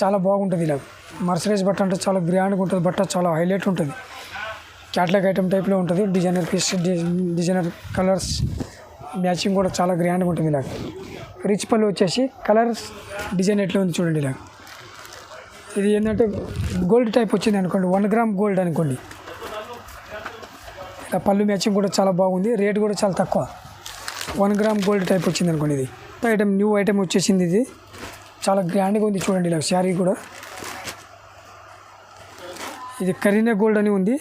చాలా బాగుంటుంది. ఇలా మర్సరైజ్ బట్ట అంటే చాలా గ్రాండ్గా ఉంటుంది. బట్ట చాలా హైలైట్ ఉంటుంది. క్యాట్లాగ్ ఐటమ్ టైప్లో ఉంటుంది. Designer piece, designer colours matching కూడా చాలా గ్రాండ్గా ఉంటుంది. ఇలా రిచ్ పళ్ళు వచ్చేసి కలర్స్ డిజైన్ ఎట్లా ఉంది చూడండి. ఇలా ఇది ఏంటంటే గోల్డ్ టైప్ వచ్చింది అనుకోండి, 1 గ్రామ్ గోల్డ్ అనుకోండి. ఇలా పళ్ళు మ్యాచింగ్ కూడా చాలా బాగుంది. రేట్ కూడా చాలా తక్కువ, 1 గ్రామ్ గోల్డ్ టైప్ వచ్చింది అనుకోండి. ఇది ఐటమ్ న్యూ ఐటమ్ వచ్చేసింది. ఇది చాలా గ్రాండ్గా ఉంది చూడండి. ఇలా శారీ కూడా ఇది కరీనా గోల్డ్ అని ఉంది.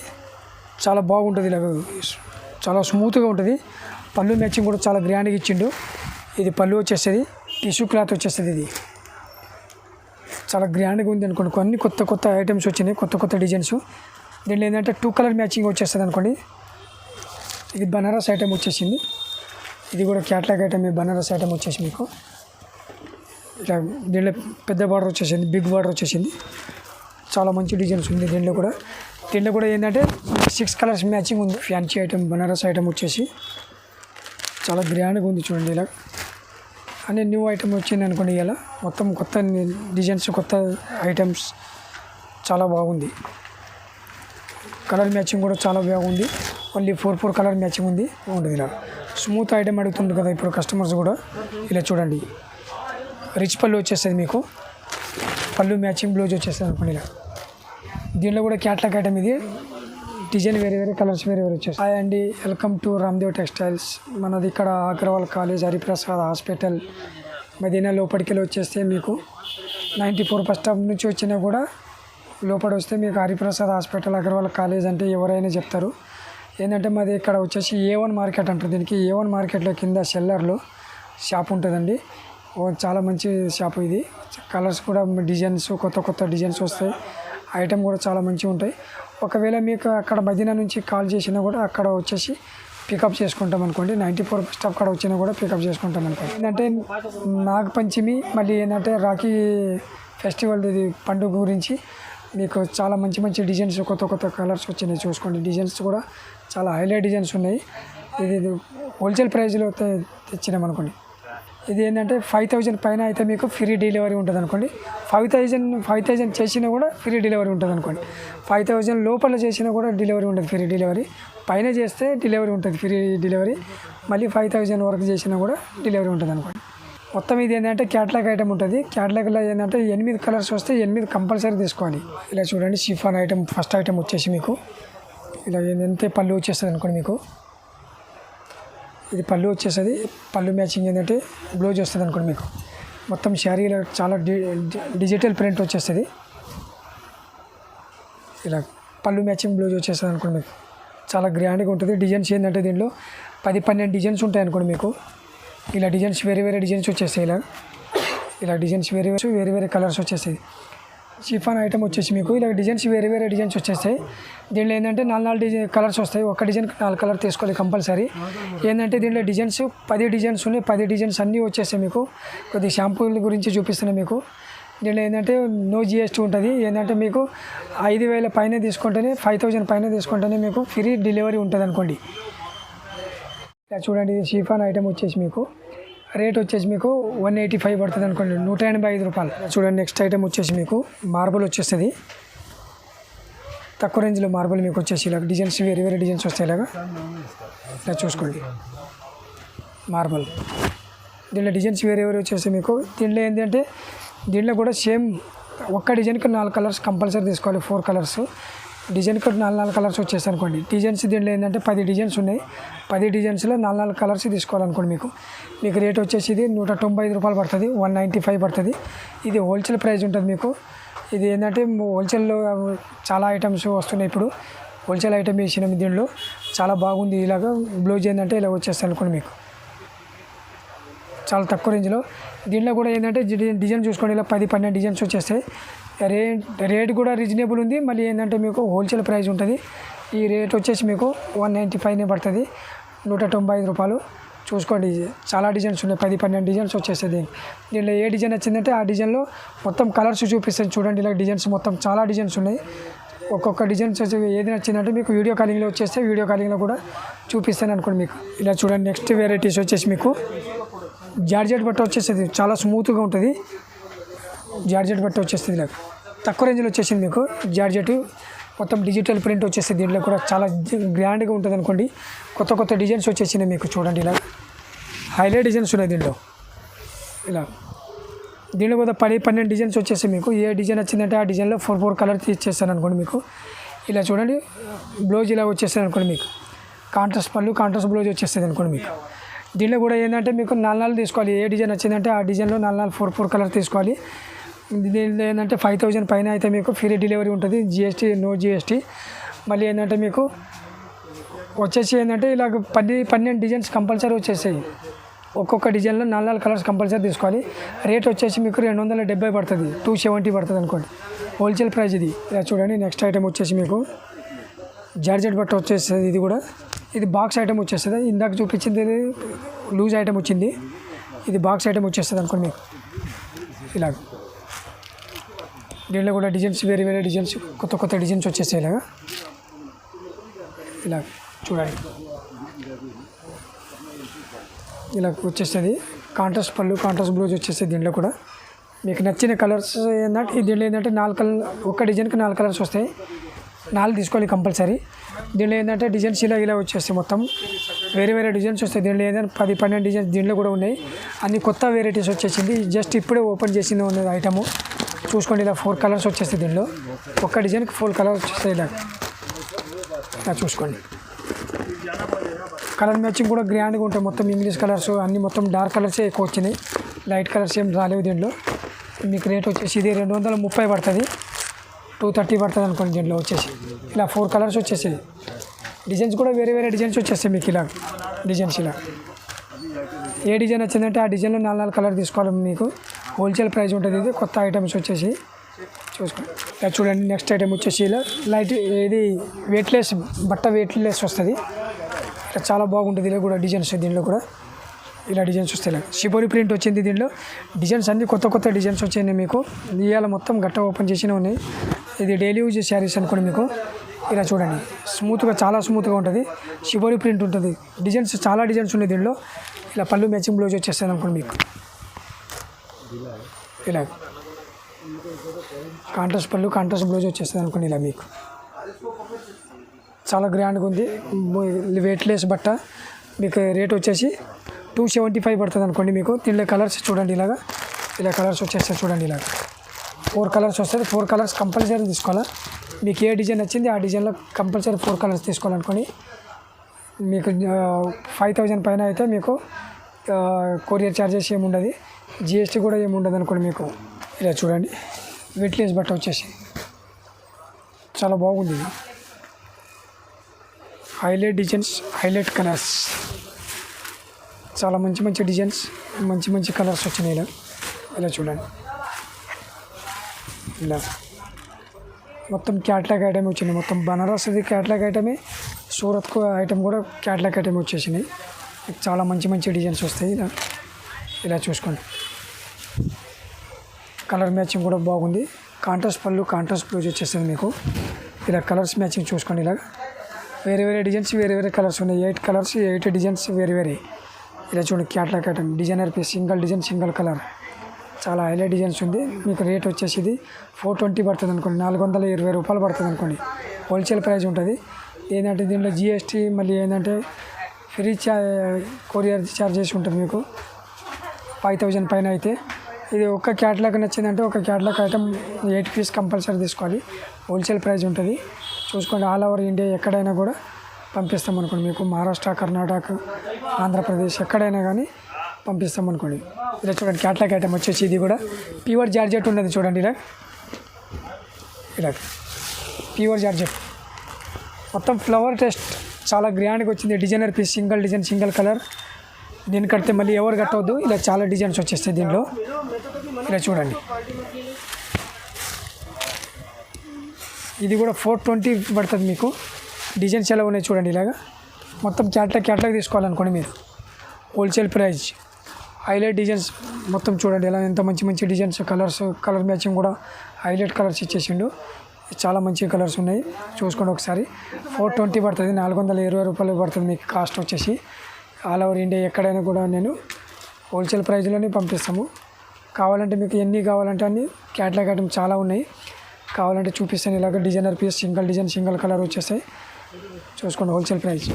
చాలా బాగుంటుంది. ఇలా చాలా స్మూత్గా ఉంటుంది. పళ్ళు మ్యాచింగ్ కూడా చాలా గ్రాండ్గా ఇచ్చిండు. ఇది పళ్ళు వచ్చేస్తుంది, టిష్యూ క్లాత్ వచ్చేస్తుంది. ఇది చాలా గ్రాండ్గా ఉంది అనుకోండి. కొన్ని కొత్త కొత్త ఐటమ్స్ వచ్చినాయి, కొత్త కొత్త డిజైన్స్. దీంట్లో ఏంటంటే 2 కలర్ మ్యాచింగ్ వచ్చేస్తుంది అనుకోండి. ఇది బనారస్ ఐటమ్ వచ్చేసింది. ఇది కూడా క్యాట్లాగ్ ఐటమ్, బనారస్ ఐటమ్ వచ్చేసి మీకు ఇట్లా దీంట్లో పెద్ద బార్డర్ వచ్చేసింది, బిగ్ బార్డర్ వచ్చేసింది. చాలా మంచి డిజైన్స్ ఉంది దీంట్లో కూడా. దీంట్లో కూడా ఏంటంటే 6 కలర్స్ మ్యాచింగ్ ఉంది. ఫ్యాన్సీ ఐటమ్, బనారస్ ఐటమ్ వచ్చేసి చాలా గ్రాండ్గా ఉంది చూడండి. ఇలా అనే న్యూ ఐటమ్ వచ్చింది అనుకోండి. ఇలా మొత్తం కొత్త డిజైన్స్, కొత్త ఐటమ్స్ చాలా బాగుంది. కలర్ మ్యాచింగ్ కూడా చాలా బాగుంది. ఓన్లీ 4 కలర్ మ్యాచింగ్ ఉంది ఉంటుంది. ఇలా స్మూత్ ఐటమ్ అడుగుతుంది కదా ఇప్పుడు కస్టమర్స్ కూడా. ఇలా చూడండి, రిచ్ పళ్ళు వచ్చేస్తుంది మీకు. పళ్ళు మ్యాచింగ్ బ్లౌజ్ వచ్చేస్తుంది అనుకోండి. ఇలా దీంట్లో కూడా క్యాట్లాగ్ ఐటమ్. ఇది డిజైన్ వేరే వేరే కలర్స్ వేరే వేరే వచ్చేస్తాయి. హాయ్ అండి, వెల్కమ్ టు రామ్దేవ్ టెక్స్టైల్స్. మనది ఇక్కడ అగ్రవాల్ కాలేజ్, హరిప్రసాద్ హాస్పిటల్, మదీనా లోపలికి వచ్చేస్తే మీకు 94 బస్ స్టాప్ నుంచి వచ్చినా కూడా లోపల వస్తే మీకు హరిప్రసాద్ హాస్పిటల్, అగ్రవాల్ కాలేజ్ అంటే ఎవరైనా చెప్తారు. ఏంటంటే మాది ఇక్కడ వచ్చేసి A1 మార్కెట్ అంటారు దీనికి. A1 మార్కెట్లో కింద సెల్లర్లో షాప్ ఉంటుందండి. చాలా మంచి షాపు ఇది. కలర్స్ కూడా డిజైన్స్, కొత్త కొత్త డిజైన్స్ వస్తాయి. ఐటమ్ కూడా చాలా మంచిగా ఉంటాయి. ఒకవేళ మీకు అక్కడ మదీనా నుంచి కాల్ చేసినా కూడా అక్కడ వచ్చేసి పికప్ చేసుకుంటాం అనుకోండి. 94 బస్ స్టాప్ కాడ వచ్చినా కూడా పికప్ చేసుకుంటాం అనుకోండి. ఏంటంటే నాగపంచమి, మళ్ళీ ఏంటంటే రాఖీ ఫెస్టివల్ ఇది పండుగ గురించి మీకు చాలా మంచి మంచి డిజైన్స్, కొత్త కొత్త కలర్స్ వచ్చినాయి చూసుకోండి. డిజైన్స్ కూడా చాలా హైలైట్ డిజైన్స్ ఉన్నాయి. ఇది హోల్సేల్ ప్రైస్లో తెచ్చినాం అనుకోండి. ఇది ఏంటంటే 5000 పైన అయితే మీకు ఫ్రీ డెలివరీ ఉంటుంది అనుకోండి. 5000 చేసినా కూడా ఫ్రీ డెలివరీ ఉంటుంది అనుకోండి. 5000 లోపల చేసినా కూడా డెలివరీ ఉంటుంది, ఫ్రీ డెలివరీ. పైన చేస్తే డెలివరీ ఉంటుంది, ఫ్రీ డెలివరీ. మళ్ళీ 5000 వరకు చేసినా కూడా డెలివరీ ఉంటుంది అనుకోండి. మొత్తం ఇది ఏంటంటే క్యాట్లాగ్ ఐటమ్ ఉంటుంది. క్యాట్లాగ్లో ఏంటంటే 8 కలర్స్ వస్తే 8 కంపల్సరీ తీసుకోవాలి. ఇలా చూడండి, షిఫాన్ ఐటమ్ ఫస్ట్ ఐటమ్ వచ్చేసి మీకు ఇలా ఏంటంటే పళ్ళు వచ్చేస్తుంది అనుకోండి. మీకు ఇది పళ్ళు వచ్చేస్తుంది. పళ్ళు మ్యాచింగ్ ఏంటంటే బ్లౌజ్ వస్తుంది అనుకోండి. మీకు మొత్తం శారీలో చాలా డిజిటల్ ప్రింట్ వచ్చేస్తుంది. ఇలా పళ్ళు మ్యాచింగ్ బ్లౌజ్ వచ్చేస్తుంది అనుకోండి. మీకు చాలా గ్రాండ్గా ఉంటుంది. డిజైన్స్ ఏంటంటే దీంట్లో 10-12 డిజైన్స్ ఉంటాయి అనుకోండి. మీకు ఇలా డిజైన్స్ వేరే వేరే డిజైన్స్ వచ్చేస్తాయి. ఇలా డిజైన్స్ వేరే వేరే కలర్స్ వచ్చేస్తాయి. షిఫాన్ ఐటమ్ వచ్చేసి మీకు ఇలా డిజైన్స్ వేరే వేరే డిజైన్స్ వచ్చేస్తాయి. దీంట్లో ఏంటంటే 4 డిజైన్ కలర్స్ వస్తాయి. ఒక డిజైన్కి 4 కలర్ తీసుకోవాలి కంపల్సరీ. ఏంటంటే దీంట్లో డిజైన్స్ 10 డిజైన్స్ ఉన్నాయి. 10 డిజైన్స్ అన్నీ వచ్చేస్తాయి. మీకు కొద్ది షాంపూల గురించి చూపిస్తున్నాయి మీకు. దీంట్లో ఏంటంటే నో GST ఉంటుంది. ఏంటంటే మీకు 5000 పైన తీసుకుంటేనే, 5000 పైన తీసుకుంటేనే మీకు ఫ్రీ డెలివరీ ఉంటుంది అనుకోండి. ఇలా చూడండి, ఇది షిఫాన్ ఐటమ్ వచ్చేసి మీకు రేట్ వచ్చేసి మీకు 185 పడుతుంది అనుకోండి, 185 రూపాయలు. చూడండి, నెక్స్ట్ ఐటమ్ వచ్చేసి మీకు మార్బుల్ వచ్చేస్తుంది. తక్కువ రేంజ్లో మార్బుల్ మీకు వచ్చేసి ఇలా డిజైన్స్ వేరే వేరే డిజైన్స్ వస్తాయి. ఇలా చూసుకోండి, మార్బుల్. దీంట్లో డిజైన్స్ వేరే వేరే వచ్చేస్తాయి మీకు. దీంట్లో ఏంటంటే దీంట్లో కూడా సేమ్ ఒక్క డిజైన్కి 4 కలర్స్ కంపల్సరీ తీసుకోవాలి. 4 కలర్స్ డిజైన్కి 4 కలర్స్ వచ్చేస్తాయి అనుకోండి. డిజైన్స్ దీంట్లో ఏంటంటే 10 డిజైన్స్ ఉన్నాయి. 10 డిజైన్స్లో 4 కలర్స్ తీసుకోవాలనుకోండి. మీకు రేట్ వచ్చేసి ఇది 195 రూపాయలు పడుతుంది, 195 పడుతుంది. ఇది హోల్సేల్ ప్రైస్ ఉంటుంది మీకు. ఇది ఏంటంటే హోల్సేల్లో చాలా ఐటమ్స్ వస్తున్నాయి ఇప్పుడు. హోల్సేల్ ఐటమ్ వేసినాం దీంట్లో, చాలా బాగుంది. ఇలాగ బ్లౌజ్ ఏంటంటే ఇలా వచ్చేస్తాయి అనుకోండి. మీకు చాలా తక్కువ రేంజ్లో. దీంట్లో కూడా ఏంటంటే డిజైన్ చూసుకోండి, ఇలా 10-12 డిజైన్స్ వచ్చేస్తాయి. రేట్ కూడా రీజనబుల్ ఉంది. మళ్ళీ ఏంటంటే మీకు హోల్సేల్ ప్రైస్ ఉంటుంది. ఈ రేట్ వచ్చేసి మీకు 195 పడుతుంది, 195 రూపాయలు. చూసుకోండి, చాలా డిజైన్స్ ఉన్నాయి, 10-12 డిజైన్స్ వచ్చేస్తుంది. దీంట్లో ఏ డిజైన్ వచ్చిందంటే ఆ డిజైన్లో మొత్తం కలర్స్ చూపిస్తాను చూడండి. ఇలా డిజైన్స్ మొత్తం చాలా డిజైన్స్ ఉన్నాయి. ఒక్కొక్క డిజైన్స్ ఏది నచ్చిందంటే మీకు వీడియో కాలింగ్లో వచ్చేస్తే వీడియో కాలింగ్లో కూడా చూపిస్తాను అనుకోండి. మీకు ఇలా చూడండి, నెక్స్ట్ వెరైటీస్ వచ్చేసి మీకు జార్జెట్ బట్ట వచ్చేసేది చాలా స్మూత్గా ఉంటుంది. జార్జెట్ బట్ట వచ్చేస్తుంది ఇలా తక్కువ రేంజ్లో వచ్చేసింది మీకు జార్జెట్ మొత్తం డిజిటల్ ప్రింట్ వచ్చేస్తుంది దీంట్లో కూడా చాలా గ్రాండ్గా ఉంటుంది అనుకోండి కొత్త కొత్త డిజైన్స్ వచ్చేసినాయి మీకు చూడండి ఇలా హైలైట్ డిజైన్స్ ఉన్నాయి దీంట్లో కూడా 10-12 డిజైన్స్ వచ్చేసి మీకు ఏ డిజైన్ వచ్చిందంటే ఆ డిజైన్లో 4 కలర్స్ ఇచ్చేస్తాను అనుకోండి మీకు ఇలా చూడండి బ్లౌజ్ ఇలా వచ్చేస్తుంది అనుకోండి మీకు కాంట్రాస్ట్ పళ్ళు కాంట్రాస్ట్ బ్లౌజ్ వచ్చేస్తుంది అనుకోండి మీకు దీంట్లో కూడా ఏంటంటే మీకు 4 తీసుకోవాలి ఏ డిజైన్ వచ్చిందంటే ఆ డిజైన్లో 4 కలర్ తీసుకోవాలి దీంట్లో ఏంటంటే 5,000 పైన అయితే మీకు ఫ్రీ డెలివరీ ఉంటుంది జిఎస్టీ నో జిఎస్టీ మళ్ళీ ఏంటంటే మీకు వచ్చేసి ఏంటంటే ఇలా 12 డిజైన్స్ కంపల్సరీ వచ్చేసాయి ఒక్కొక్క డిజైన్లో 4 కలర్స్ కంపల్సరీ తీసుకోవాలి రేట్ వచ్చేసి మీకు 270 పడుతుంది 270 పడుతుంది అనుకోండి హోల్సేల్ ప్రైస్ ఇది ఇలా చూడండి నెక్స్ట్ ఐటమ్ వచ్చేసి మీకు జార్జెట్ బట్ట వచ్చేస్తుంది ఇది కూడా ఇది బాక్స్ ఐటమ్ వచ్చేస్తుంది ఇందాక చూపించింది లూజ్ ఐటమ్ వచ్చింది ఇది బాక్స్ ఐటమ్ వచ్చేస్తుంది అనుకోండి మీకు ఇలా దీంట్లో కూడా డిజైన్స్ వేరే డిజైన్స్ కొత్త డిజైన్స్ వచ్చేస్తాయి ఇలా చూడండి ఇలా వచ్చేస్తుంది కాంట్రాస్ట్ పళ్ళు కాంట్రాస్ట్ బ్లౌజ్ వచ్చేస్తుంది దీంట్లో కూడా మీకు నచ్చిన కలర్స్ ఏంటంటే దీంట్లో ఏంటంటే 4 కలర్ ఒక్క డిజైన్కి 4 కలర్స్ వస్తాయి 4 తీసుకోవాలి కంపల్సరీ దీంట్లో ఏంటంటే డిజైన్స్ ఇలా వచ్చేస్తాయి మొత్తం వేరే డిజైన్స్ వస్తాయి దీంట్లో ఏంటంటే 10-12 డిజైన్స్ దీంట్లో కూడా ఉన్నాయి అన్ని కొత్త వెరైటీస్ వచ్చేసింది జస్ట్ ఇప్పుడే ఓపెన్ చేసింది ఉన్నది ఐటము చూసుకోండి ఇలా 4 కలర్స్ వచ్చేస్తాయి దీంట్లో ఒక్క డిజైన్కి 4 కలర్స్ వచ్చేస్తాయి ఇలా చూసుకోండి కలర్ మ్యాచింగ్ కూడా గ్రాండ్గా ఉంటాయి మొత్తం ఇంగ్లీష్ కలర్స్ అన్ని మొత్తం డార్క్ కలర్సే ఎక్కువ వచ్చినాయి లైట్ కలర్స్ ఏం రాలేవు దీంట్లో మీకు రేట్ వచ్చేసి ఇది 230 పడుతుంది 230 పడుతుంది అనుకోండి దీంట్లో వచ్చేసి ఇలా 4 కలర్స్ వచ్చేసాయి డిజైన్స్ కూడా వేరే డిజైన్స్ వచ్చేస్తాయి మీకు ఇలా డిజైన్స్ ఇలా ఏ డిజైన్ వచ్చిందంటే ఆ డిజైన్లో 4 కలర్ తీసుకోవాలి మీకు హోల్సేల్ ప్రైస్ ఉంటుంది ఇది కొత్త ఐటమ్స్ వచ్చేసి చూసుకోండి ఇలా చూడండి నెక్స్ట్ ఐటమ్ వచ్చేసి ఇలా లైట్ ఇది వెయిట్లెస్ బట్ట వెయిట్లెస్ వస్తుంది ఇలా చాలా బాగుంటుంది ఇలా కూడా డిజైన్స్ దీంట్లో కూడా ఇలా డిజైన్స్ వస్తాయి ఇలా షిబోరి ప్రింట్ వచ్చింది దీంట్లో డిజైన్స్ అన్ని కొత్త డిజైన్స్ వచ్చాయి మీకు ఇవాళ మొత్తం గట్ట ఓపెన్ చేసినా ఉన్నాయి ఇది డైలీ యూజ్ శారీస్ అనుకోండి మీకు ఇలా చూడండి చాలా స్మూత్గా ఉంటుంది షిబోరి ప్రింట్ ఉంటుంది డిజైన్స్ చాలా డిజైన్స్ ఉన్నాయి దీంట్లో ఇలా పళ్ళు మ్యాచింగ్ బ్లౌజ్ వచ్చేస్తుంది అనుకోండి మీకు ఇలా కాంట్రాస్ట్ పళ్ళు కాంట్రాస్ట్ బ్లౌజ్ వచ్చేస్తుంది అనుకోండి ఇలా మీకు చాలా గ్రాండ్గా ఉంది వెయిట్లెస్ బట్ట మీకు రేట్ వచ్చేసి 275 పడుతుంది అనుకోండి మీకు దీంట్లో కలర్స్ చూడండి ఇలా కలర్స్ వచ్చేస్తాయి చూడండి ఇలా 4 కలర్స్ వస్తుంది 4 కలర్స్ కంపల్సరీ తీసుకోవాలా మీకు ఏ డిజైన్ వచ్చింది ఆ డిజైన్లో కంపల్సరీ 4 కలర్స్ తీసుకోవాలనుకోండి మీకు 5,000 పైన అయితే మీకు కొరియర్ ఛార్జెస్ ఏముండదు జిఎస్టీ కూడా ఏముండదు అనుకోండి మీకు ఇలా చూడండి వెయిట్లెస్ బట్ట వచ్చేసి చాలా బాగుంది ఇది హైలైట్ డిజైన్స్ హైలైట్ కలర్స్ చాలా మంచి డిజైన్స్ మంచి కలర్స్ వచ్చినాయి ఇలా చూడండి ఇలా మొత్తం క్యాట్లాగ్ ఐటమ్ వచ్చినాయి మొత్తం బనారస్ది క్యాట్లాగ్ ఐటమే సూరత్ ఐటమ్ కూడా క్యాట్లాగ్ ఐటమ్ వచ్చేసినాయి చాలా మంచి డిజైన్స్ వస్తాయి ఇలా చూసుకోండి కలర్ మ్యాచింగ్ కూడా బాగుంది కాంట్రాస్ట్ పళ్ళు కాంట్రాస్ట్ బ్లౌజ్ వచ్చేస్తుంది మీకు ఇలా కలర్స్ మ్యాచింగ్ చూసుకోండి ఇలా వేరే డిజైన్స్ వేరే కలర్స్ ఉన్నాయి 8 కలర్స్ 8 డిజైన్స్ వేరే ఇలా చూడండి catalogue item designer piece single design single colour చాలా హైలైట్ డిజైన్స్ ఉంది మీకు రేట్ వచ్చేసి ఇది 420 పడుతుంది అనుకోండి 420 రూపాయలు పడుతుంది అనుకోండి హోల్సేల్ ప్రైస్ ఉంటుంది ఏంటంటే దీంట్లో జిఎస్టీ మళ్ళీ ఏంటంటే ఫ్రీ కొరియర్ ఛార్జెస్ ఉంటుంది మీకు 5,000 పైన అయితే ఇది ఒక్క క్యాట్లాగ్ నచ్చిందంటే ఒక క్యాట్లాగ్ ఐటమ్ 8 పీస్ కంపల్సరీ తీసుకోవాలి హోల్సేల్ ప్రైస్ ఉంటుంది చూసుకోండి ఆల్ ఓవర్ ఇండియా ఎక్కడైనా కూడా పంపిస్తాం అనుకోండి మీకు మహారాష్ట్ర కర్ణాటక ఆంధ్రప్రదేశ్ ఎక్కడైనా కానీ పంపిస్తాం అనుకోండి ఇలా చూడండి క్యాట్లాగ్ ఐటమ్ వచ్చేసి ఇది కూడా ప్యూర్ జార్జెట్ ఉన్నది చూడండి ఇలా ప్యూర్ జార్జెట్ మొత్తం ఫ్లవర్ టెస్ట్ చాలా గ్రాండ్గా వచ్చింది designer piece single design single colour దీన్ని కడితే మళ్ళీ ఎవరు కట్టవద్దు ఇలా చాలా డిజైన్స్ వచ్చేస్తాయి దీంట్లో ఇలా చూడండి ఇది కూడా 420 పడుతుంది మీకు డిజైన్స్ ఎలా ఉన్నాయి చూడండి ఇలాగా మొత్తం క్యాట్లాగ్ తీసుకోవాలనుకోండి మీరు హోల్సేల్ ప్రైస్ హైలైట్ డిజైన్స్ మొత్తం చూడండి ఎలా ఎంత మంచి డిజైన్స్ కలర్ మ్యాచింగ్ కూడా హైలైట్ కలర్స్ ఇచ్చేసిండు చాలా మంచి కలర్స్ ఉన్నాయి చూసుకోండి ఒకసారి 420 పడుతుంది 420 రూపాయలు పడుతుంది మీకు కాస్ట్ వచ్చేసి ఆల్ ఓవర్ ఇండియా ఎక్కడైనా కూడా నేను హోల్సేల్ ప్రైస్లోనే పంపిస్తాము కావాలంటే మీకు ఎన్ని కావాలంటే అన్ని క్యాట్లాగ్ ఐటమ్ చాలా ఉన్నాయి. కావాలంటే చూపిస్తాను. ఇలాగ designer piece single design single colour వచ్చేస్తాయి. చూసుకోండి హోల్సేల్ ప్రైస్.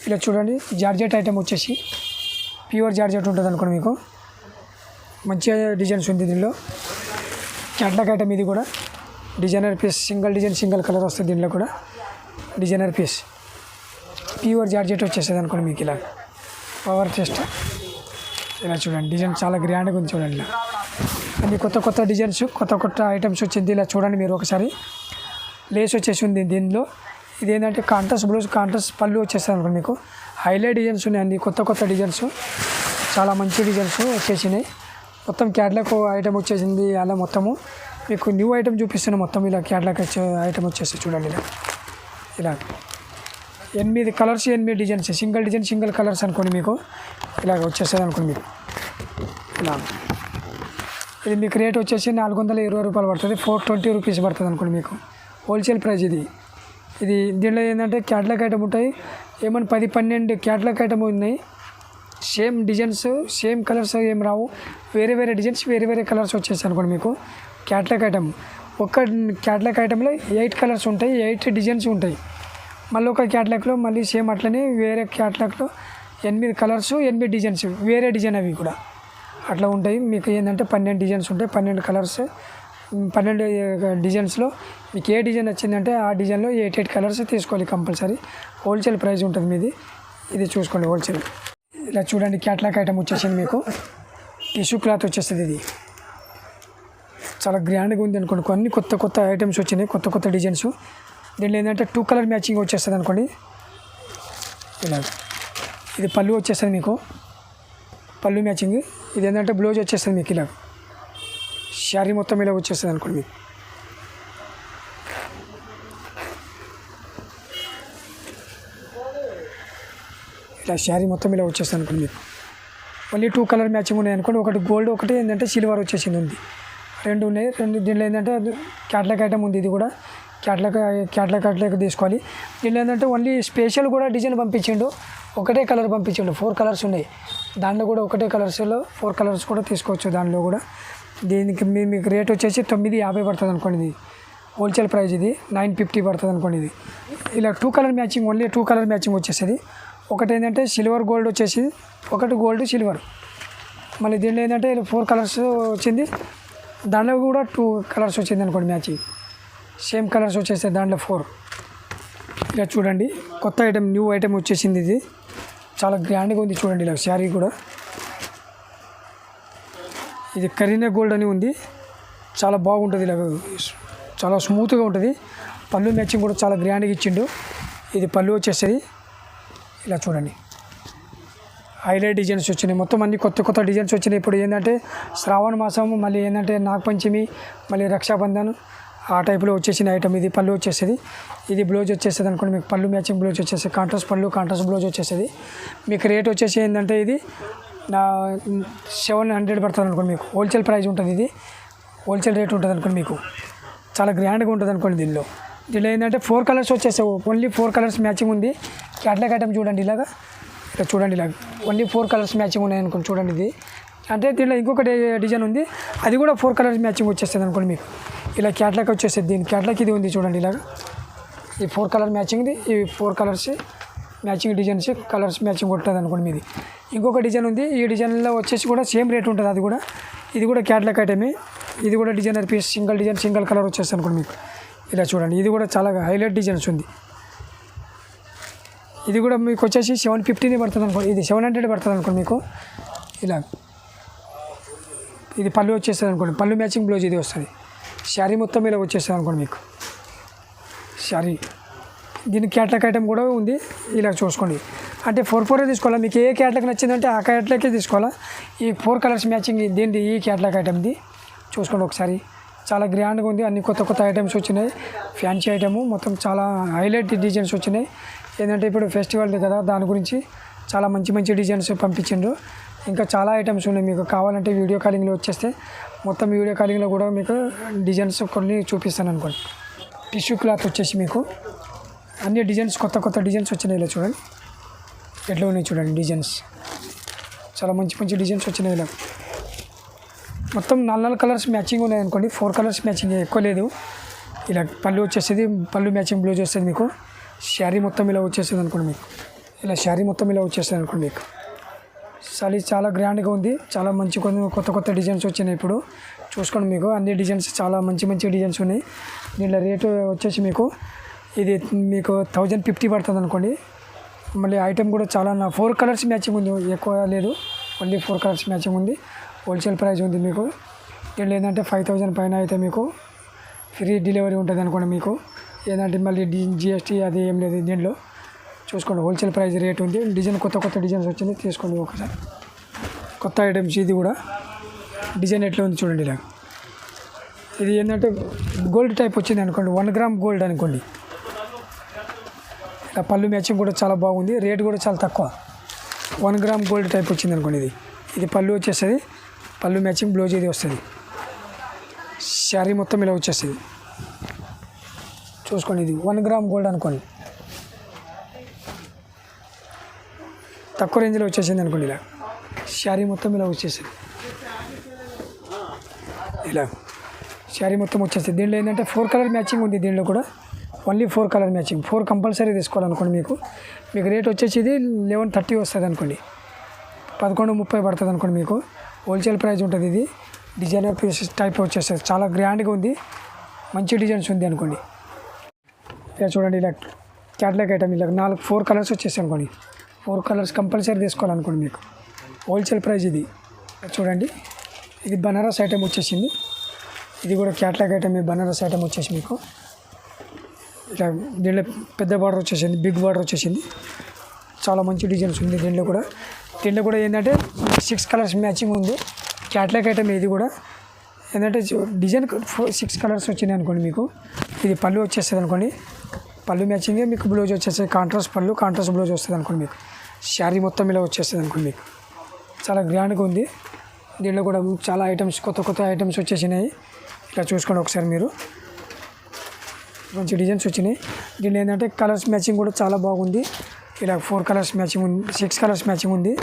ఇలా చూడండి జార్జెట్ ఐటమ్ వచ్చేసి ప్యూర్ జార్జెట్ ఉంటుంది అనుకోండి. మీకు మంచిగా డిజైన్స్ ఉంది దీనిలో. క్యాట్లాగ్ ఐటమ్ ఇది కూడా designer piece single design single colour వస్తుంది. దీనిలో కూడా డిజైనర్ పీస్ ప్యూర్ జార్జెట్ వచ్చేస్తుంది అనుకోండి. మీకు ఇలా పవర్ టెస్ట్ ఇలా చూడండి డిజైన్ చాలా గ్రాండ్గా ఉంది చూడండి. ఇలా అన్ని కొత్త డిజైన్స్ కొత్త ఐటమ్స్ వచ్చింది. ఇలా చూడండి మీరు ఒకసారి. లేస్ వచ్చేసి ఉంది దీనిలో. ఇదేంటంటే కాంట్రాస్ట్ బ్లౌజ్ కాంట్రాస్ట్ పళ్ళు వచ్చేస్తుంది అనుకోండి. మీకు హైలైట్ డిజైన్స్ ఉన్నాయి. అన్ని కొత్త డిజైన్స్ చాలా మంచి డిజైన్స్ వచ్చేసినాయి. మొత్తం క్యాట్లాగ్ ఐటమ్ వచ్చేసింది. అలా మొత్తము మీకు న్యూ ఐటమ్ చూపిస్తున్నాను. మొత్తం ఇలా క్యాట్లాగ్ ఐటమ్ వచ్చేసి చూడండి. ఇలా 8 colours 8 designs single design single colours అనుకోండి. మీకు ఇలాగ వచ్చేస్తుంది అనుకోండి. మీకు ఇలా ఇది మీకు రేట్ వచ్చేసి 420 రూపాయలు పడుతుంది. 420 రూపీస్ పడుతుంది అనుకోండి. మీకు హోల్సేల్ ప్రైస్ ఇది. దీనిలో ఏంటంటే క్యాట్లాగ్ ఐటమ్ ఉంటాయి. ఏమన్నా 10-12 క్యాట్లాగ్ ఐటమ్ ఉన్నాయి. సేమ్ డిజైన్స్ సేమ్ కలర్స్ ఏం రావు. వేరే డిజైన్స్ వేరే కలర్స్ వచ్చేసి అనుకోండి. మీకు క్యాట్లాగ్ ఐటమ్ ఒక క్యాట్లాగ్ ఐటంలో 8 కలర్స్ ఉంటాయి. 8 డిజైన్స్ ఉంటాయి. మళ్ళీ ఒక క్యాట్లాగ్లో మళ్ళీ సేమ్ అట్లనే వేరే క్యాట్లాగ్లో 8 కలర్స్ 8 డిజైన్స్ వేరే డిజైన్ అవి కూడా అట్లా ఉంటాయి. మీకు ఏంటంటే 12 డిజైన్స్ ఉంటాయి. 12 కలర్స్ 12 డిజైన్స్లో మీకు ఏ డిజైన్ వచ్చిందంటే ఆ డిజైన్లో 8 కలర్స్ తీసుకోవాలి కంపల్సరీ. హోల్సేల్ ప్రైస్ ఉంటుంది మీది. ఇది చూసుకోండి హోల్సేల్. ఇలా చూడండి క్యాట్లాగ్ ఐటమ్ వచ్చేసింది. మీకు టిష్యూ క్లాత్ వచ్చేస్తుంది. ఇది చాలా గ్రాండ్గా ఉంది అనుకోండి. కొన్ని కొత్త ఐటమ్స్ వచ్చినాయి. కొత్త డిజైన్స్. దీనిలో ఏంటంటే 2 కలర్ మ్యాచింగ్ వచ్చేస్తుంది అనుకోండి. ఇలా ఇది పళ్ళు వచ్చేస్తుంది. మీకు పళ్ళు మ్యాచింగ్. ఇది ఏంటంటే బ్లౌజ్ వచ్చేస్తుంది. మీకు ఇలా శారీ మొత్తం ఇలా వచ్చేస్తుంది అనుకోండి. మీకు ఇలా శారీ మొత్తం ఇలా వచ్చేస్తుంది అనుకోండి. మీకు మళ్ళీ 2 కలర్ మ్యాచింగ్ ఉన్నాయి అనుకోండి. ఒకటి గోల్డ్ ఒకటి ఏంటంటే సిల్వర్ వచ్చేసింది ఉంది. 2 ఉన్నాయి. దీనిలో ఏంటంటే క్యాట్లాగ్ ఐటమ్ ఉంది. ఇది కూడా క్యాట్లాగ్ తీసుకోవాలి. దీనిలో ఏంటంటే ఓన్లీ స్పెషల్ కూడా డిజైన్ పంపించిండు. ఒకటే కలర్ పంపించిండు. 4 కలర్స్ ఉన్నాయి. దాంట్లో కూడా ఒకటే కలర్స్లో 4 కలర్స్ కూడా తీసుకోవచ్చు. దానిలో కూడా దీనికి మీకు రేట్ వచ్చేసి 950 పడుతుంది అనుకోండి. ఇది హోల్సేల్ ప్రైస్. ఇది 950 పడుతుంది అనుకోండి. ఇది ఇలా 2 colour matching only 2 colour matching వచ్చేస్తుంది. ఒకటి ఏంటంటే సిల్వర్ గోల్డ్ వచ్చేసి ఒకటి గోల్డ్ సిల్వర్. మళ్ళీ దీంట్లో ఏంటంటే 4 కలర్స్ వచ్చింది. దాంట్లో కూడా 2 కలర్స్ వచ్చింది అనుకోండి. మ్యాచింగ్ సేమ్ కలర్స్ వచ్చేస్తాయి దాంట్లో 4. ఇలా చూడండి కొత్త ఐటమ్ న్యూ ఐటమ్ వచ్చేసింది. ఇది చాలా గ్రాండ్గా ఉంది చూడండి. ఇలా శారీ కూడా ఇది కరీనా గోల్డ్ అని ఉంది. చాలా బాగుంటుంది. ఇలా చాలా స్మూత్గా ఉంటుంది. పళ్ళు మ్యాచింగ్ కూడా చాలా గ్రాండ్గా ఇచ్చిండు. ఇది పళ్ళు వచ్చేస్తుంది. ఇలా చూడండి హైలైట్ డిజైన్స్ వచ్చినాయి. మొత్తం అన్ని కొత్త డిజైన్స్ వచ్చినాయి. ఇప్పుడు ఏంటంటే శ్రావణ మాసం మళ్ళీ ఏంటంటే నాగపంచమి మళ్ళీ రక్షాబంధన్ ఆ టైప్లో వచ్చేసిన ఐటమ్. ఇది పళ్ళు వచ్చేస్తుంది. ఇది బ్లౌజ్ వచ్చేస్తుంది అనుకోండి. మీకు పళ్ళు మ్యాచింగ్ బ్లౌజ్ వచ్చేస్తుంది. కాంట్రాస్ట్ పళ్ళు కాంట్రాస్ట్ బ్లౌజ్ వచ్చేస్తుంది. మీకు రేట్ వచ్చేసి ఏంటంటే ఇది 700 పడుతుంది అనుకోండి. మీకు హోల్సేల్ ప్రైస్ ఉంటుంది. ఇది హోల్సేల్ రేట్ ఉంటుంది అనుకోండి. మీకు చాలా గ్రాండ్గా ఉంటుంది అనుకోండి. దీనిలో ఏంటంటే 4 కలర్స్ వచ్చేసాయి. ఓన్లీ 4 కలర్స్ మ్యాచింగ్ ఉంది. క్యాట్లాగ్ ఐటమ్ చూడండి. ఇలా చూడండి. ఇలా ఓన్లీ 4 కలర్స్ మ్యాచింగ్ ఉన్నాయి అనుకోండి. చూడండి ఇది అంటే దీనిలో ఇంకొకటి డిజైన్ ఉంది. అది కూడా 4 కలర్స్ మ్యాచింగ్ వచ్చేస్తుంది అనుకోండి. మీకు ఇలా క్యాట్లాగ్ వచ్చేస్తుంది. దీని క్యాట్లాగ్ ఇది ఉంది చూడండి. ఇలాగ ఈ 4 కలర్ మ్యాచింగ్ది ఈ 4 colours matching designs colours matching ఉంటుంది అనుకోండి. మీది ఇంకొక డిజైన్ ఉంది. ఈ డిజైన్లో వచ్చేసి కూడా సేమ్ రేట్ ఉంటుంది. అది కూడా ఇది కూడా క్యాట్లాగ్ ఐటమే. ఇది కూడా designer piece single design single colour వచ్చేస్తుంది అనుకోండి. మీకు ఇలా చూడండి. ఇది కూడా చాలా హైలైట్ డిజైన్స్ ఉంది. ఇది కూడా మీకు వచ్చేసి 750 పడుతుంది అనుకోండి. ఇది 700 పడుతుంది అనుకోండి. మీకు ఇలా ఇది పళ్ళు వచ్చేస్తుంది అనుకోండి. పళ్ళు మ్యాచింగ్ బ్లౌజ్ ఇది వస్తుంది. శారీ మొత్తం ఇలా వచ్చేస్తుంది అనుకోండి. మీకు శారీ దీనికి క్యాట్లాగ్ ఐటమ్ కూడా ఉంది. ఇలా చూసుకోండి. అంటే 4 తీసుకోవాలా. మీకు ఏ క్యాట్లాగ్ నచ్చిందంటే ఆ క్యాట్లాగే తీసుకోవాలా. ఈ 4 కలర్స్ మ్యాచింగ్ దీనిది ఈ క్యాట్లాగ్ ఐటమ్ది చూసుకోండి ఒకసారి. చాలా గ్రాండ్గా ఉంది. అన్ని కొత్త ఐటమ్స్ వచ్చినాయి. ఫ్యాన్సీ ఐటము మొత్తం చాలా హైలైట్ డిజైన్స్ వచ్చినాయి. ఏంటంటే ఇప్పుడు ఫెస్టివల్ కదా దాని గురించి చాలా మంచి డిజైన్స్ పంపించిండ్రు. ఇంకా చాలా ఐటమ్స్ ఉన్నాయి. మీకు కావాలంటే వీడియో కాలింగ్లో వచ్చేస్తే మొత్తం వీడియో కాలింగ్లో కూడా మీకు డిజైన్స్ కొన్ని చూపిస్తాను అనుకోండి. టిష్యూ క్లాత్ వచ్చేసి మీకు అన్ని డిజైన్స్ కొత్త డిజైన్స్ వచ్చినాయి. ఇలా చూడండి ఎట్లా ఉన్నాయి చూడండి. డిజైన్స్ చాలా మంచి డిజైన్స్ వచ్చినాయి. ఇలా మొత్తం 4 కలర్స్ మ్యాచింగ్ ఉన్నాయి అనుకోండి. 4 కలర్స్ మ్యాచింగ్ ఎక్కువ లేదు. ఇలా పళ్ళు వచ్చేసేది, పళ్ళు మ్యాచింగ్ బ్లౌజ్ వస్తుంది మీకు. శారీ మొత్తం ఇలా వచ్చేస్తుంది అనుకోండి మీకు. ఇలా శారీ మొత్తం ఇలా వచ్చేస్తుంది అనుకోండి మీకు. శారీ చాలా గ్రాండ్గా ఉంది. చాలా మంచి కొత్త డిజైన్స్ వచ్చినాయి ఇప్పుడు చూసుకోండి. మీకు అన్ని డిజైన్స్ చాలా మంచి డిజైన్స్ ఉన్నాయి. దీనిలో రేటు వచ్చేసి మీకు ఇది మీకు 1050 పడుతుంది అనుకోండి. మళ్ళీ ఐటమ్ కూడా చాలా 4 కలర్స్ మ్యాచింగ్ ఉంది, ఎక్కువ లేదు. ఓన్లీ 4 కలర్స్ మ్యాచింగ్ ఉంది. హోల్సేల్ ప్రైస్ ఉంది మీకు. దీంట్లో ఏంటంటే 5000 పైన అయితే మీకు ఫ్రీ డెలివరీ ఉంటుంది అనుకోండి మీకు. ఏంటంటే మళ్ళీ జిఎస్టీ అది ఏం లేదు దీంట్లో. చూసుకోండి హోల్సేల్ ప్రైస్ రేట్ ఉంది. డిజైన్ కొత్త డిజైన్స్ వచ్చింది, తీసుకోండి ఒకసారి. కొత్త ఐటమ్స్ ఇది కూడా డిజైన్ ఎట్లా ఉంది చూడండి. ఇలా ఇది ఏంటంటే గోల్డ్ టైప్ వచ్చింది అనుకోండి, 1 గ్రామ్ గోల్డ్ అనుకోండి. ఇలా పళ్ళు మ్యాచింగ్ కూడా చాలా బాగుంది. రేట్ కూడా చాలా తక్కువ. 1 గ్రామ్ గోల్డ్ టైప్ వచ్చింది అనుకోండి. ఇది పళ్ళు వచ్చేస్తుంది. పళ్ళు మ్యాచింగ్ బ్లౌజ్ ఇది వస్తుంది. శారీ మొత్తం ఇలా వచ్చేస్తుంది. చూసుకోండి ఇది 1 గ్రామ్ గోల్డ్ అనుకోండి. తక్కువ రేంజ్లో వచ్చేసింది అనుకోండి. ఇలా శారీ మొత్తం ఇలా వచ్చేసింది. ఇలా శారీ మొత్తం వచ్చేస్తుంది. దీంట్లో ఏంటంటే 4 కలర్ మ్యాచింగ్ ఉంది. దీంట్లో కూడా ఓన్లీ 4 కలర్ మ్యాచింగ్. 4 కంపల్సరీ తీసుకోవాలనుకోండి మీకు. రేట్ వచ్చేసి ఇది 1130 వస్తుంది అనుకోండి. 1130 పడుతుంది అనుకోండి మీకు. హోల్సేల్ ప్రైస్ ఉంటుంది. ఇది డిజైనర్ పీసెస్ టైప్ వచ్చేస్తుంది. చాలా గ్రాండ్గా ఉంది, మంచి డిజైన్స్ ఉంది అనుకోండి. ఇలా చూడండి, ఇలా క్యాట్లాగ్ ఐటమ్ ఇలా 4 కలర్స్ వచ్చేస్తాయి అనుకోండి. 4 కలర్స్ కంపల్సరీ తీసుకోవాలనుకోండి మీకు. హోల్సేల్ ప్రైస్ ఇది. చూడండి ఇది బనారస్ ఐటమ్ వచ్చేసింది. ఇది కూడా క్యాట్లాగ్ ఐటమ్, బనారస్ ఐటమ్ వచ్చేసి మీకు. ఇలా దీంట్లో పెద్ద బార్డర్ వచ్చేసింది, బిగ్ బార్డర్ వచ్చేసింది. చాలా మంచి డిజైన్స్ ఉంది దీంట్లో కూడా ఏంటంటే 6 కలర్స్ మ్యాచింగ్ ఉంది. క్యాట్లాగ్ ఐటమ్ ఇది కూడా ఏంటంటే డిజైన్ 6 కలర్స్ వచ్చినాయి అనుకోండి మీకు. ఇది పళ్ళు వచ్చేస్తుంది అనుకోండి. పళ్ళు మ్యాచింగే మీకు బ్లౌజ్ వచ్చేస్తుంది. కాంట్రాస్ట్ పళ్ళు, కాంట్రాస్ట్ బ్లౌజ్ వస్తుంది అనుకోండి మీకు. శారీ మొత్తం ఇలా వచ్చేస్తుంది అనుకోండి మీకు. చాలా గ్రాండ్గా ఉంది. దీంట్లో కూడా చాలా ఐటమ్స్, కొత్త ఐటమ్స్ వచ్చేసినాయి. ఇలా చూసుకోండి ఒకసారి మీరు. మంచి డిజైన్స్ వచ్చినాయి. దీంట్లో ఏంటంటే కలర్స్ మ్యాచింగ్ కూడా చాలా బాగుంది. ఇలా 4 కలర్స్ మ్యాచింగ్ ఉంది, 6 కలర్స్ మ్యాచింగ్ ఉంది.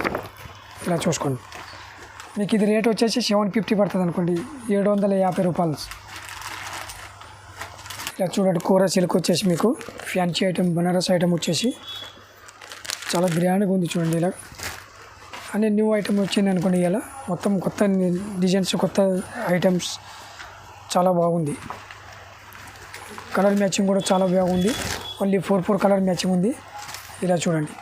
ఇలా చూసుకోండి. మీకు ఇది రేట్ వచ్చేసి 750 పడుతుంది అనుకోండి, 750 రూపాయలు. ఇలా చూడండి కోరా సిల్క్ వచ్చేసి మీకు ఫ్యాన్సీ ఐటమ్, బనారస్ ఐటమ్ వచ్చేసి చాలా గ్రాండ్గా ఉంది చూడండి. ఇలా అన్ని న్యూ ఐటమ్ వచ్చింది అనుకోండి. ఇలా మొత్తం కొత్త డిజైన్స్, కొత్త ఐటమ్స్ చాలా బాగుంది. కలర్ మ్యాచింగ్ కూడా చాలా బాగుంది. ఓన్లీ 4 కలర్ మ్యాచింగ్ ఉంది. ఇలా చూడండి.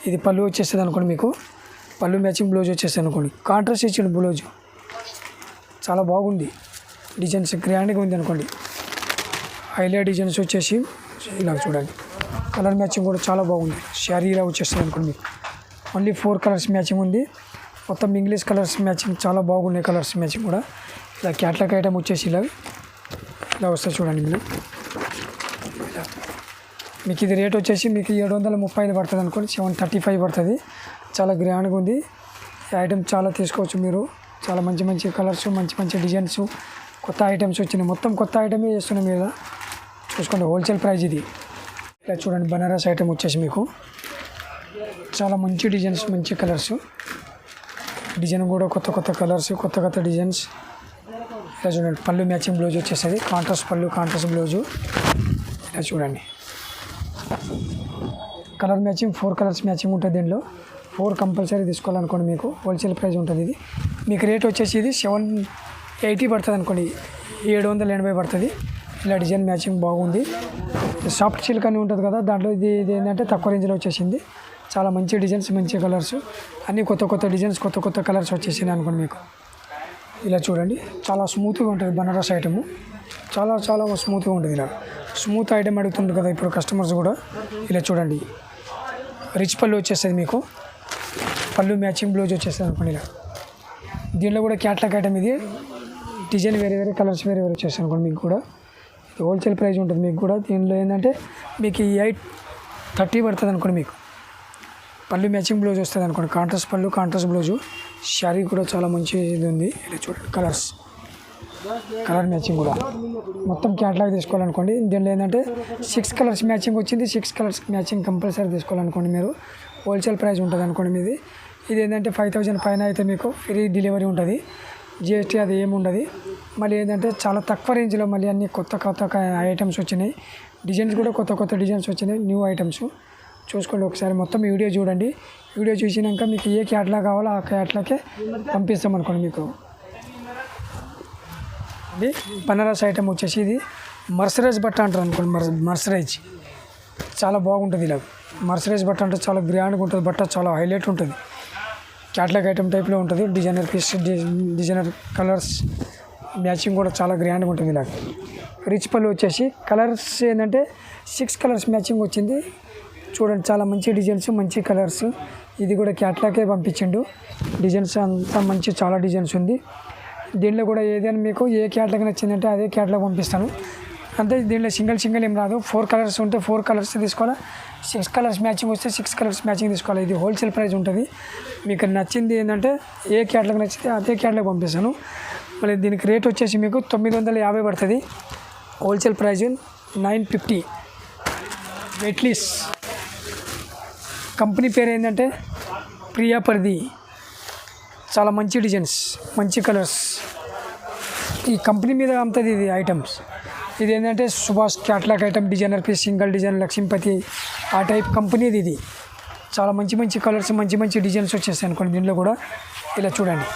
ఇది పళ్ళు వచ్చేస్తుంది అనుకోండి మీకు. పళ్ళు మ్యాచింగ్ బ్లౌజ్ వచ్చేస్తుంది అనుకోండి. కాంట్రాస్ట్ ఇచ్చిన బ్లౌజ్ చాలా బాగుంది. డిజైన్స్ గ్రాండ్గా ఉంది అనుకోండి. హైలైట్ డిజైన్స్ వచ్చేసి ఇలా చూడండి. కలర్ మ్యాచింగ్ కూడా చాలా బాగుంది. శారీ ఇలా వచ్చేస్తుంది అనుకోండి మీకు. ఓన్లీ 4 కలర్స్ మ్యాచింగ్ ఉంది. మొత్తం ఇంగ్లీష్ కలర్స్ మ్యాచింగ్ చాలా బాగున్నాయి. కలర్స్ మ్యాచింగ్ కూడా ఇలా క్యాట్లాగ్ ఐటమ్ వచ్చేసి ఇలా వస్తుంది చూడండి మీరు. మీకు ఇది రేట్ వచ్చేసి మీకు 730 పడుతుంది అనుకోండి. 735 పడుతుంది. చాలా గ్రాండ్గా ఉంది. ఈ ఐటమ్ చాలా తీసుకోవచ్చు మీరు. చాలా మంచి కలర్స్, మంచి డిజైన్స్, కొత్త ఐటమ్స్ వచ్చినాయి. మొత్తం కొత్త ఐటమే చేస్తున్నాం మీరు. చూసుకోండి హోల్సేల్ ప్రైస్ ఇది. ఇలా చూడండి బనారస్ ఐటమ్ వచ్చేసి మీకు చాలా మంచి డిజైన్స్, మంచి కలర్స్. డిజైన్ కూడా కొత్త కలర్స్, కొత్త డిజైన్స్. ఇలా చూడండి పళ్ళు మ్యాచింగ్ బ్లౌజ్ వచ్చేస్తుంది. కాంట్రాస్ట్ పళ్ళు, కాంట్రాస్ట్ బ్లౌజు. ఇలా చూడండి కలర్ మ్యాచింగ్ 4 కలర్స్ మ్యాచింగ్ ఉంటుంది. దీనిలో 4 కంపల్సరీ తీసుకోవాలనుకోండి మీకు. హోల్సేల్ ప్రైస్ ఉంటుంది ఇది. మీకు రేట్ వచ్చేసి ఇది 780 పడుతుంది అనుకోండి. 780 పడుతుంది. ఇలా డిజైన్ మ్యాచింగ్ బాగుంది. సాఫ్ట్ సిల్క్ అని ఉంటుంది కదా, దాంట్లో ఇది ఏంటంటే తక్కువ రేంజ్లో వచ్చేసింది. చాలా మంచి డిజైన్స్, మంచి కలర్స్, అన్నీ కొత్త డిజైన్స్, కొత్త కలర్స్ వచ్చేసింది అనుకోండి మీకు. ఇలా చూడండి చాలా స్మూత్గా ఉంటుంది బనారస్ ఐటము. చాలా స్మూత్గా ఉంటుంది. ఇలా స్మూత్ ఐటమ్ అడుగుతుంటారు కదా ఇప్పుడు కస్టమర్స్ కూడా. ఇలా చూడండి రిచ్ పళ్ళు వచ్చేస్తుంది మీకు. పళ్ళు మ్యాచింగ్ బ్లౌజ్ వచ్చేస్తుంది అనుకోండి. ఇలా దీంట్లో కూడా క్యాట్లాగ్ ఐటమ్ ఇది. డిజైన్ వేరే కలర్స్ వేరే వచ్చేస్తాయి అనుకోండి మీకు కూడా. హోల్సేల్ ప్రైస్ ఉంటుంది మీకు కూడా. దీనిలో ఏంటంటే మీకు 830 పడుతుంది అనుకోండి మీకు. పళ్ళు మ్యాచింగ్ బ్లౌజ్ వస్తుంది అనుకోండి. కాంట్రాస్ట్ పళ్ళు, కాంట్రాస్ట్ బ్లౌజు. శారీ కూడా చాలా మంచి ఇది ఉంది. ఇలా చూడండి కలర్ మ్యాచింగ్ కూడా మొత్తం క్యాట్లాగ్ తీసుకోవాలనుకోండి. దీనిలో ఏంటంటే 6 కలర్స్ మ్యాచింగ్ వచ్చింది. 6 కలర్స్ మ్యాచింగ్ కంపల్సరీ తీసుకోవాలనుకోండి మీరు. హోల్సేల్ ప్రైస్ ఉంటుంది అనుకోండి మీది. ఇది ఏంటంటే 5000 పైన అయితే మీకు ఫ్రీ డెలివరీ ఉంటుంది, జిఎస్టీ అది ఏమి ఉండదు. మళ్ళీ ఏంటంటే చాలా తక్కువ రేంజ్లో మళ్ళీ అన్ని కొత్త కొత్త ఐటమ్స్ వచ్చినాయి, డిజైన్స్ కూడా కొత్త కొత్త డిజైన్స్ వచ్చినాయి, న్యూ ఐటమ్స్. చూసుకోండి ఒకసారి మొత్తం వీడియో చూడండి. వీడియో చూసినాక మీకు ఏ క్యాట్లాగ్ కావాలో ఆ క్యాట్లాగే పంపిస్తాం అనుకోండి. మీకు ఇది బనారస్ ఐటమ్ వచ్చేసి ఇది మర్సరైజ్ బట్ట అంటారు అనుకోండి. మర్సరైజ్ చాలా బాగుంటుంది. ఇలా మర్సరైజ్ బట్ట అంటే చాలా గ్రాండ్గా ఉంటుంది, బట్ట చాలా హైలైట్ ఉంటుంది, క్యాట్లాగ్ ఐటమ్ టైప్లో ఉంటుంది. Designer piece, designer colours matching కూడా చాలా గ్రాండ్గా ఉంటుంది. ఇలా రిచ్ పళ్ళు వచ్చేసి కలర్స్ ఏంటంటే 6 కలర్స్ మ్యాచింగ్ వచ్చింది. చూడండి చాలా మంచి డిజైన్స్, మంచి కలర్స్. ఇది కూడా క్యాట్లాగే పంపించిండు. డిజైన్స్ అంతా మంచి, చాలా డిజైన్స్ ఉంది. దీంట్లో కూడా ఏదైనా మీకు ఏ క్యాట్లాగ్ నచ్చిందంటే అదే క్యాట్లాగ్ పంపిస్తాను. అంతే, దీంట్లో సింగిల్ ఏం రాదు. 4 కలర్స్ ఉంటే 4 కలర్స్ తీసుకోవాలి, 6 కలర్స్ మ్యాచింగ్ వస్తే 6 కలర్స్ మ్యాచింగ్ తీసుకోవాలి. ఇది హోల్సేల్ ప్రైస్ ఉంటుంది. మీకు నచ్చింది ఏంటంటే ఏ క్యాట్లాగ్ నచ్చితే అదే క్యాట్లాగ్ పంపిస్తాను. మళ్ళీ దీనికి రేట్ వచ్చేసి మీకు 950 పడుతుంది. Wholesale praise 950. వెయిట్లెస్. కంపెనీ పేరు ఏంటంటే ప్రియా పరిధి. చాలా మంచి డిజైన్స్, మంచి కలర్స్. ఈ కంపెనీ మీద అమ్ముతుంది ఇది ఐటమ్స్. ఇది ఏంటంటే Subhash catalogue item, designer piece, single design, Lakshmipati ఆ టైప్ కంపెనీది ఇది. చాలా మంచి మంచి కలర్స్, మంచి మంచి డిజైన్స్ వచ్చేస్తాయి అనుకోండి. దీంట్లో కూడా ఇలా చూడండి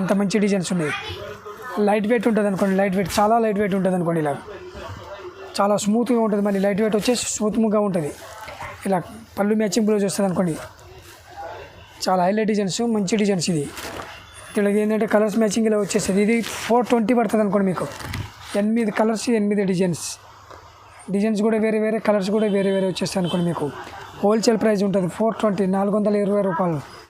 ఎంత మంచి డిజైన్స్ ఉన్నాయి. లైట్ వెయిట్ ఉంటుంది అనుకోండి, లైట్ వెయిట్, చాలా లైట్ వెయిట్ ఉంటుంది అనుకోండి. ఇలా చాలా స్మూత్గా ఉంటుంది. మళ్ళీ లైట్ వెయిట్ వచ్చేసి స్మూత్గా ఉంటుంది. ఇలా పళ్ళు మ్యాచింగ్ బ్లౌజ్ వస్తుంది అనుకోండి. చాలా హైలైట్ డిజైన్స్, మంచి డిజైన్స్. ఇది ఇలాగ ఏంటంటే కలర్స్ మ్యాచింగ్ ఇలా వచ్చేస్తుంది. ఇది 420 పడుతుంది అనుకోండి. మీకు 8 కలర్స్, 8 డిజైన్స్ కూడా వేరే కలర్స్ కూడా వేరే వచ్చేస్తాయి అనుకోండి. మీకు హోల్సేల్ ప్రైస్ ఉంటుంది 420, 420 రూపాయలు.